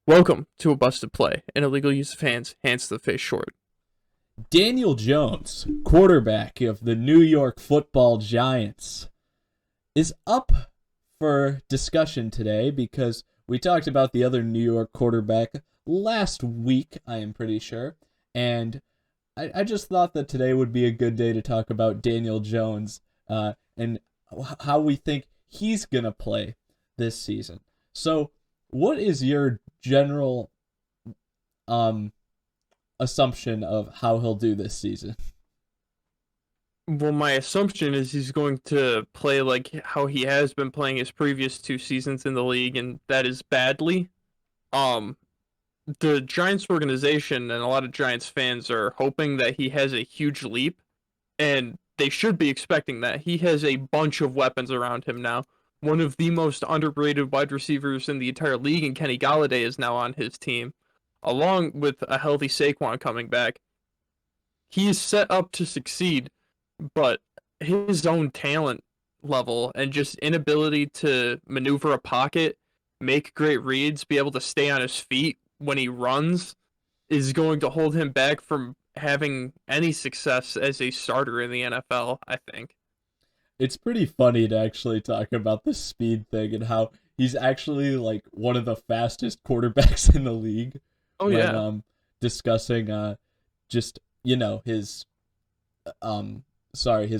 Welcome to a busted play, an illegal use of hands to the face short. Daniel Jones, quarterback of the New York Football Giants, is up for discussion today because we talked about the other New York quarterback last week, I am pretty sure, and I just thought that today would be a good day to talk about Daniel Jones and how we think he's going to play this season. So, what is your general assumption of how he'll do this season? Well, my assumption is he's going to play like how he has been playing his previous two seasons in the league, and that is badly. Um, the Giants organization and a lot of Giants fans are hoping that he has a huge leap, and they should be expecting that. He has a bunch of weapons around him now. One of the most underrated wide receivers in the entire league, and Kenny Golladay is now on his team, along with a healthy Saquon coming back. He is set up to succeed, but his own talent level and just inability to maneuver a pocket, make great reads, be able to stay on his feet when he runs is going to hold him back from having any success as a starter in the NFL, I think. It's pretty funny to actually talk about the speed thing and how he's actually like one of the fastest quarterbacks in the league Oh when yeah. discussing just his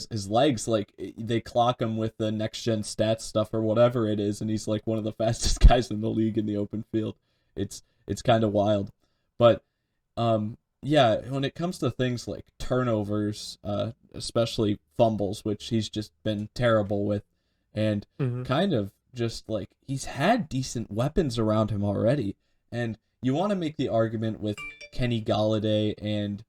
his legs, like they clock him with the next gen stats stuff or whatever it is, and he's like one of the fastest guys in the league in the open field. It's kind of wild. But yeah, when it comes to things like turnovers, especially fumbles, which he's just been terrible with, and Hmm. kind of just like he's had decent weapons around him already. And you want to make the argument with Kenny Golladay and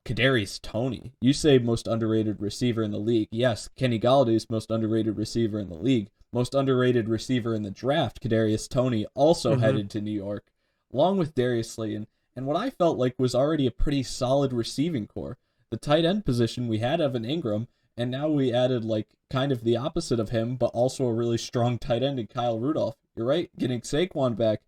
Kadarius Toney. You say most underrated receiver in the league. Yes, Kenny Galladay's most underrated receiver in the league. Most underrated receiver in the draft, Kadarius Toney, also Hmm. headed to New York, along with Darius Slayton, and what I felt like was already a pretty solid receiving core. The tight end position, we had Evan Ingram, and now we added like kind of the opposite of him, but also a really strong tight end in Kyle Rudolph. You're right, getting Saquon back.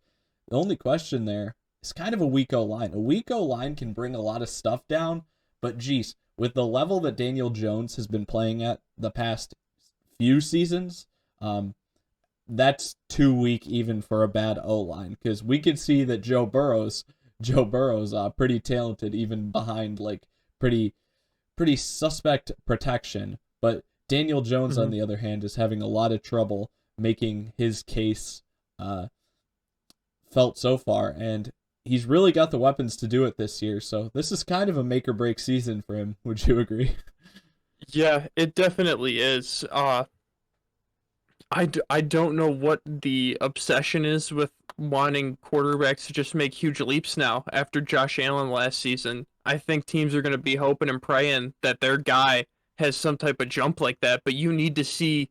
The only question there is kind of a weak O line. A weak O line can bring a lot of stuff down, but geez, with the level that Daniel Jones has been playing at the past few seasons, um, that's too weak even for a bad O line. Because we could see that Joe Burrow's pretty talented even behind like pretty pretty suspect protection. But Daniel Jones, on Hmm. the other hand, is having a lot of trouble making his case uh, felt so far, and he's really got the weapons to do it this year. So this is kind of a make or break season for him. Would you agree? Yeah, it definitely is. I don't know what the obsession is with wanting quarterbacks to just make huge leaps now after Josh Allen last season. I think teams are going to be hoping and praying that their guy has some type of jump like that, but you need to see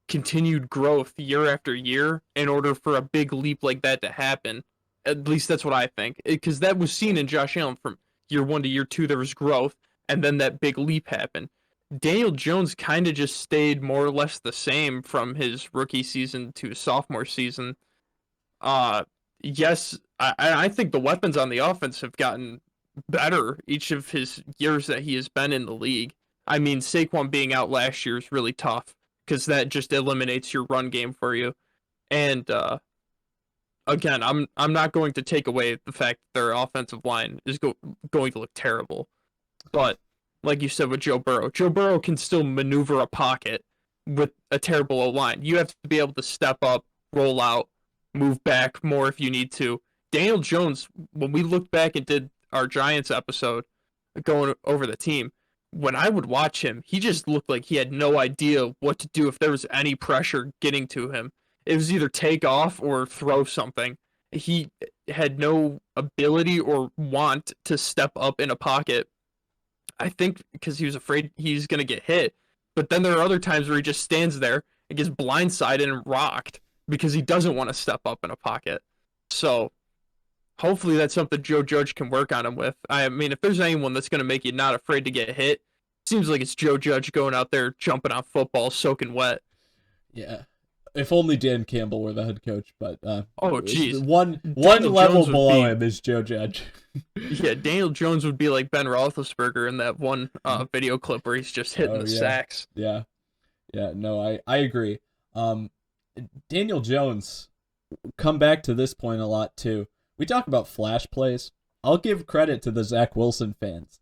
continued growth year after year in order for a big leap like that to happen. At least that's what I think. Because that was seen in Josh Allen from year one to year two, there was growth, and then that big leap happened. Daniel Jones kind of just stayed more or less the same from his rookie season to his sophomore season. Uh, yes, I think the weapons on the offense have gotten better each of his years that he has been in the league. I mean, Saquon being out last year is really tough because that just eliminates your run game for you. And again, I'm not going to take away the fact that their offensive line is going to look terrible. But like you said with Joe Burrow can still maneuver a pocket with a terrible O line. You have to be able to step up, roll out, move back more if you need to. Daniel Jones, when we looked back and did our Giants episode going over the team, when I would watch him, he just looked like he had no idea what to do if there was any pressure getting to him. It was either take off or throw something. He had no ability or want to step up in a pocket. I think because he was afraid he's going to get hit. But then there are other times where he just stands there and gets blindsided and rocked because he doesn't want to step up in a pocket. So hopefully that's something Joe Judge can work on him with. I mean, if there's anyone that's going to make you not afraid to get hit, it seems like it's Joe Judge going out there jumping on football, soaking wet. Yeah. If only Dan Campbell were the head coach, but Oh, jeez. one Daniel level Jones would below be him is Joe Judge. Yeah, Daniel Jones would be like Ben Roethlisberger in that one video clip where he's just hitting Oh the yeah, sacks. yeah, yeah. No, I agree. Um, Daniel Jones, come back to this point a lot too. We talk about flash plays. I'll give credit to the Zach Wilson fans.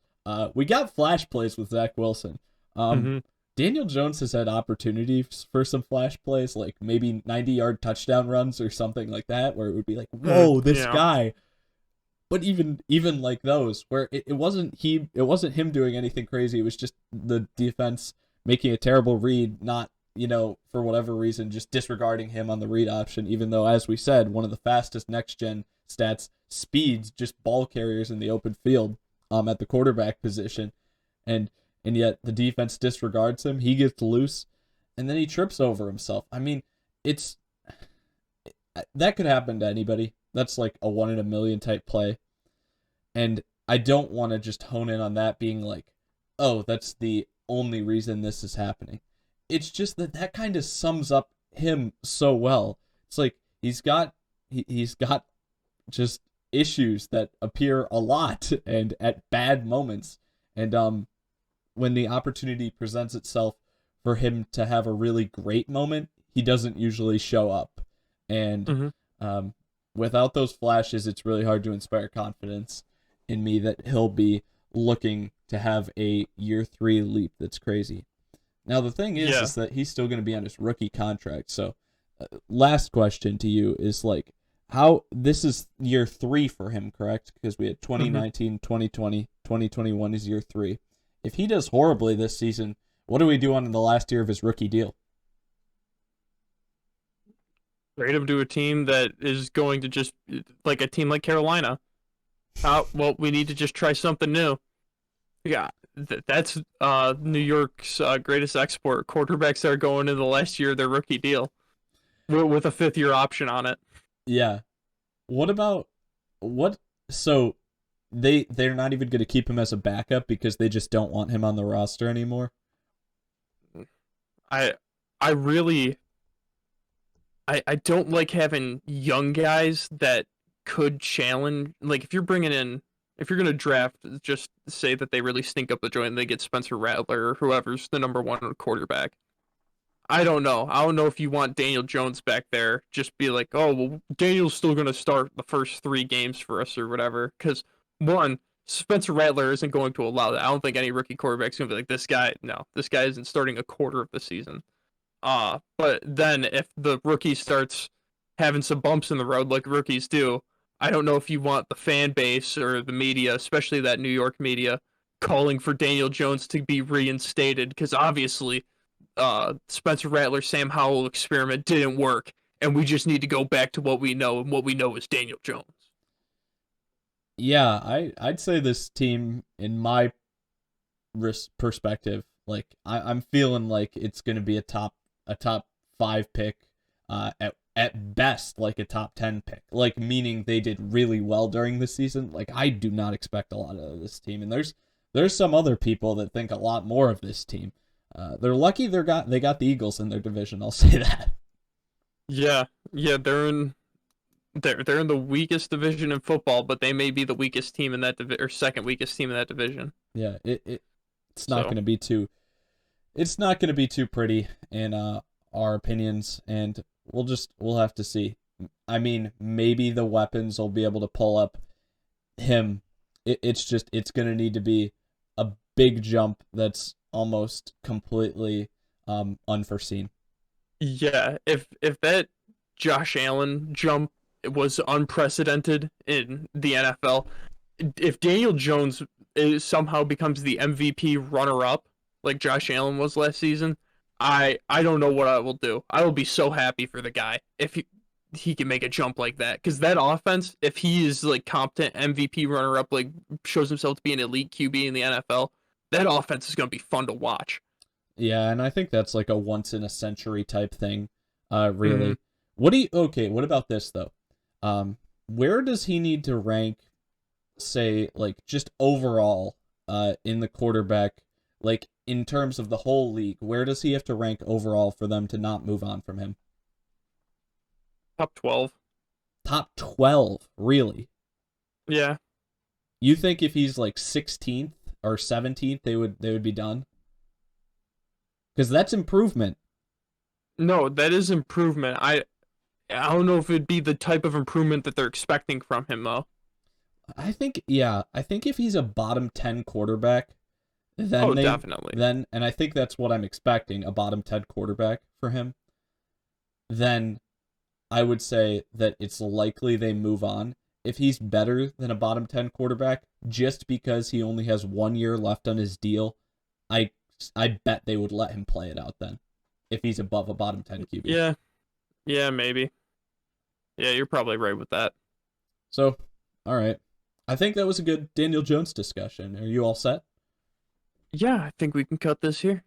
We got flash plays with Zach Wilson. Hmm. Daniel Jones has had opportunities for some flash plays, like maybe 90-yard touchdown runs or something like that, where it would be like, whoa, this Yeah. guy. But even like those, where it wasn't him doing anything crazy. It was just the defense making a terrible read, not, for whatever reason, just disregarding him on the read option, even though, as we said, one of the fastest next-gen stats, speeds, just ball carriers in the open field at the quarterback position. And yet the defense disregards him. He gets loose, and then he trips over himself. I mean, that could happen to anybody. That's like a 1 in a million type play. And I don't want to just hone in on that being like, oh, that's the only reason this is happening. It's just that kind of sums up him so well. It's like he's got just issues that appear a lot and at bad moments. And when the opportunity presents itself for him to have a really great moment, he doesn't usually show up. And Hmm. without those flashes, it's really hard to inspire confidence in me that he'll be looking to have a year 3 leap that's crazy. Now, the thing Yeah. is that he's still going to be on his rookie contract. So, last question to you is like, how this is year 3 for him, correct? Because we had Hmm. 2019, 2020, 2021 is year 3. If he does horribly this season, what do we do on the last year of his rookie deal? Trade him to a team that is going to just like a team like Carolina. Well, we need to just try something new. Yeah, that's New York's greatest export. Quarterbacks that are going into the last year of their rookie deal with a 5th-year option on it. Yeah. What about what? So they're not even going to keep him as a backup because they just don't want him on the roster anymore. I I really I don't like having young guys that could challenge. Like if you're gonna draft, just say that they really stink up the joint and they get Spencer Rattler or whoever's the number 1 quarterback. I don't know. I don't know if you want Daniel Jones back there. Just be like, oh well, Daniel's still gonna start the first 3 games for us or whatever. Because one, Spencer Rattler isn't going to allow that. I don't think any rookie quarterback's gonna be like this guy. No, this guy isn't starting a quarter of the season. But then if the rookie starts having some bumps in the road like rookies do, I don't know if you want the fan base or the media, especially that New York media, calling for Daniel Jones to be reinstated because obviously Spencer Rattler Sam Howell experiment didn't work and we just need to go back to what we know, and what we know is Daniel Jones. Yeah, I'd say this team, in my perspective, like I'm feeling like it's going to be a top 5 pick, at best like a top 10 pick. Like, meaning they did really well during the season. Like, I do not expect a lot of this team, and there's some other people that think a lot more of this team. They're lucky they got the Eagles in their division. I'll say that. Yeah, yeah, they're in the weakest division in football, but they may be the weakest team in that or second weakest team in that division. Yeah, it's not So going to be too it's not going to be too pretty in our opinions, and we'll have to see. I mean, maybe the weapons will be able to pull up him. It's going to need to be a big jump that's almost completely unforeseen. yeah, if that Josh Allen jump was unprecedented in the NFL, if Daniel Jones somehow becomes the MVP runner-up like Josh Allen was last season, I don't know what I will do. I will be so happy for the guy if he can make a jump like that, because that offense, if he is like competent MVP runner-up, like shows himself to be an elite QB in the NFL, that offense is going to be fun to watch. Yeah, and I think that's like a once in a century type thing, Mm-hmm. really. Okay, what about this though? Where does he need to rank, say, like, just overall, in the quarterback, like, in terms of the whole league? Where does he have to rank overall for them to not move on from him? top 12. Top 12, really? Yeah. You think if he's like 16th or 17th, they would be done? Because that's improvement. No, that is improvement. I don't know if it'd be the type of improvement that they're expecting from him though. I think, yeah, I think if he's a bottom 10 quarterback, Oh, then definitely. and I think that's what I'm expecting, a bottom 10 quarterback for him, then I would say that it's likely they move on. If he's better than a bottom 10 quarterback, just because he only has 1 year left on his deal, I, I bet they would let him play it out then, if he's above a bottom 10 QB. Yeah. Yeah, maybe. Yeah, you're probably right with that. So, all right. I think that was a good Daniel Jones discussion. Are you all set? Yeah, I think we can cut this here.